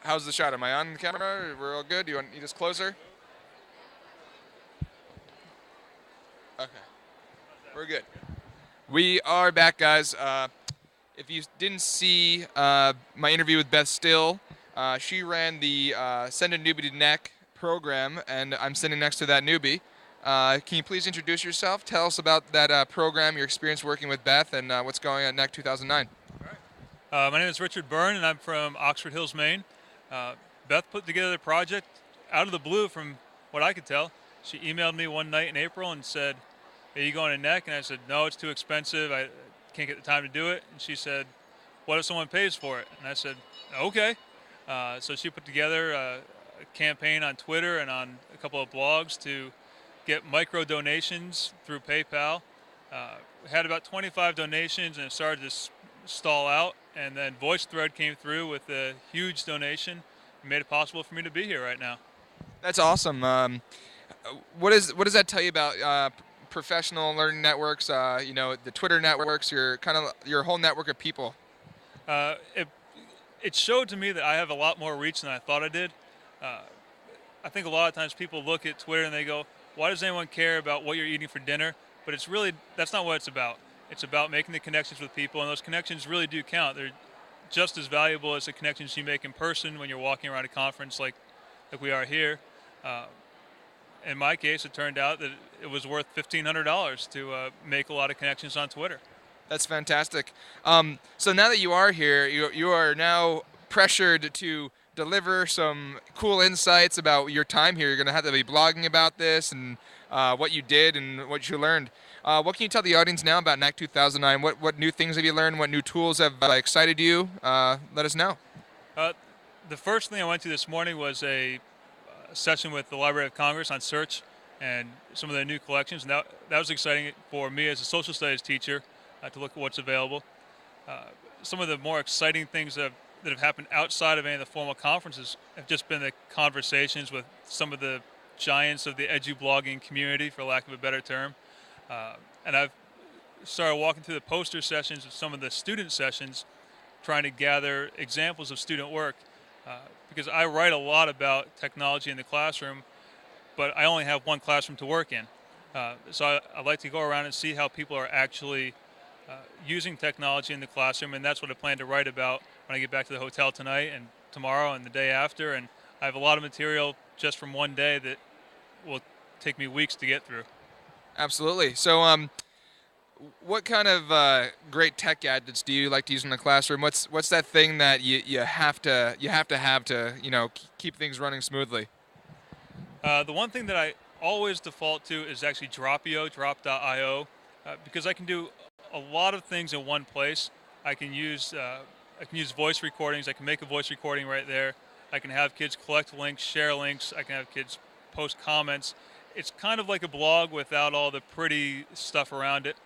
How's the shot? Am I on the camera? We're all good? You need us closer? Okay. We're good. We are back, guys. If you didn't see my interview with Beth Still, she ran the Send a Newbie to NECC program, and I'm sitting next to that newbie. Can you please introduce yourself? Tell us about that program, your experience working with Beth, and what's going on at NECC 2009. My name is Richard Byrne, and I'm from Oxford Hills, Maine. Beth put together the project out of the blue from what I could tell. She emailed me one night in April and said, "Are you going to NECC?" And I said, "No, it's too expensive. I can't get the time to do it." And she said, "What if someone pays for it?" And I said, "Okay." So she put together a campaign on Twitter and on a couple of blogs to get micro donations through PayPal. We had about 25 donations, and it started to stall out. And then VoiceThread came through with a huge donation and made it possible for me to be here right now. That's awesome. What does that tell you about professional learning networks? The Twitter networks, your whole network of people. It showed to me that I have a lot more reach than I thought I did. I think a lot of times people look at Twitter and they go, "Why does anyone care about what you're eating for dinner?" But that's not what it's about. It's about making the connections with people, and those connections really do count. They're just as valuable as the connections you make in person when you're walking around a conference like we are here. In my case, it turned out that it was worth $1,500 to make a lot of connections on Twitter. That's fantastic. So now that you are here, you are now pressured to deliver some cool insights about your time here. You're going to have to be blogging about this and what you did and what you learned. What can you tell the audience now about NECC 2009? What new things have you learned? What new tools have excited you? Let us know. The first thing I went to this morning was a session with the Library of Congress on search and some of the new collections. And that was exciting for me as a social studies teacher to look at what's available. Some of the more exciting things that have happened outside of any of the formal conferences have just been the conversations with some of the giants of the edu-blogging community, for lack of a better term. And I've started walking through the poster sessions of some of the student sessions, trying to gather examples of student work. Because I write a lot about technology in the classroom, but I only have one classroom to work in. So I'd like to go around and see how people are actually using technology in the classroom, and that's what I plan to write about when I get back to the hotel tonight and tomorrow and the day after. And I have a lot of material just from one day that will take me weeks to get through. Absolutely. So what kind of great tech gadgets do you like to use in the classroom? What's that thing that you have to have to keep things running smoothly? The one thing that I always default to is actually drop.io, because I can do a lot of things in one place. I can use voice recordings. I can make a voice recording right there. I can have kids collect links, share links. I can have kids post comments. It's kind of like a blog without all the pretty stuff around it.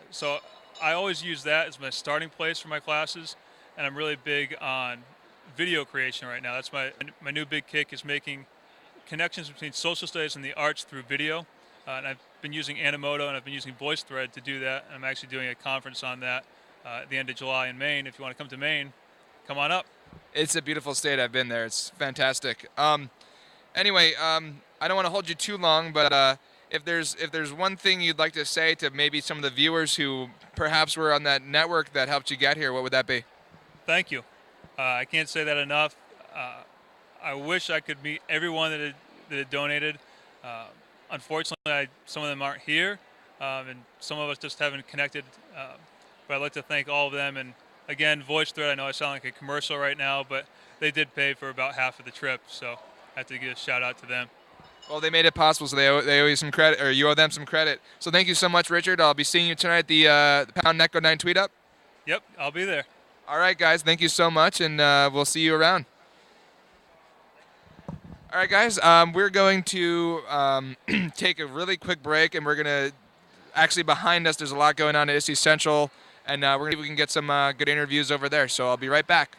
So I always use that as my starting place for my classes, and I'm really big on video creation right now. That's my new big kick, is making connections between social studies and the arts through video. And I've been using Animoto and I've been using VoiceThread to do that. And I'm actually doing a conference on that at the end of July in Maine. If you want to come to Maine, come on up. It's a beautiful state. I've been there. It's fantastic. Anyway, I don't want to hold you too long, but if there's one thing you'd like to say to maybe some of the viewers who perhaps were on that network that helped you get here, what would that be? Thank you. I can't say that enough. I wish I could meet everyone that had donated. Unfortunately, some of them aren't here, and some of us just haven't connected. But I'd like to thank all of them. And again, VoiceThread, I know I sound like a commercial right now, but they did pay for about half of the trip, so I have to give a shout out to them. Well, they made it possible, so they owe you some credit, or you owe them some credit. So thank you so much, Richard. I'll be seeing you tonight at the Pound NECC09 tweet up. Yep, I'll be there. All right, guys, thank you so much, and we'll see you around. All right, guys, we're going to take a really quick break, and we're going to, actually behind us, there's a lot going on at ISTE Central, and we're going to see if we can get some good interviews over there. So I'll be right back.